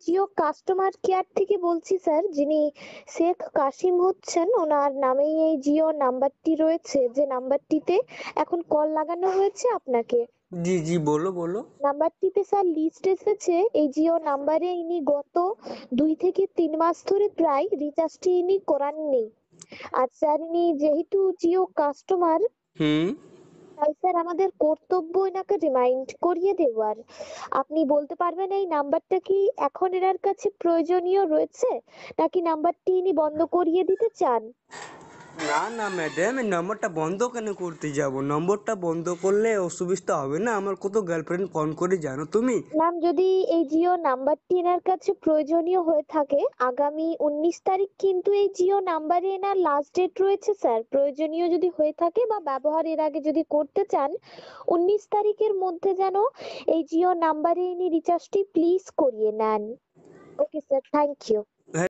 Jio customer care থেকে বলছি sir, যিনি শেখ কাসিম হচ্ছেন, ওনার নামেই এই জিও নাম্বারটি রয়েছে, যে নাম্বারটিতে এখন কল লাগানো হয়েছে আপনাকে। জি জি, বলো বলো। নাম্বারটিতে স্যার লিস্ট এসেছে, এই জিও নাম্বারে ইনি গত 2 থেকে 3 মাস ধরে প্রায় রিচার্জটি ইনি করাননি। আর স্যার ইনি যেহেতু জিও কাস্টমার, হুম। তাই স্যার আমাদের কর্তব্য এনাকে রিমাইন্ড করিয়ে দেওয়ার। আপনি বলতে পারবেন এই নাম্বারটা কি এখন এনার কাছে প্রয়োজনীয় রয়েছে, নাকি নাম্বারটি ইনি বন্ধ করিয়ে দিতে চান? না না ম্যাডাম, এই নম্বরটা বন্ধ কেন করতে যাব? নম্বরটা বন্ধ করলে অসুবিধা হবে না? আমার কত গার্লফ্রেন্ড ফোন করে জানো তুমি? ম্যাম, যদি এই জিও নাম্বারটি এনার কাছে প্রয়োজনীয় হয়ে থাকে, আগামী 19 তারিখ কিন্তু এই জিও নাম্বারে এনার লাস্ট ডেট রয়েছে স্যার। প্রয়োজনীয় যদি হয়ে থাকে বা ব্যবহার এর আগে যদি করতে চান, 19 তারিখের মধ্যে যেন এই জিও নাম্বারে ইনি রিচার্জটি প্লিজ করিয়ে নেন। Okay sir, thank you.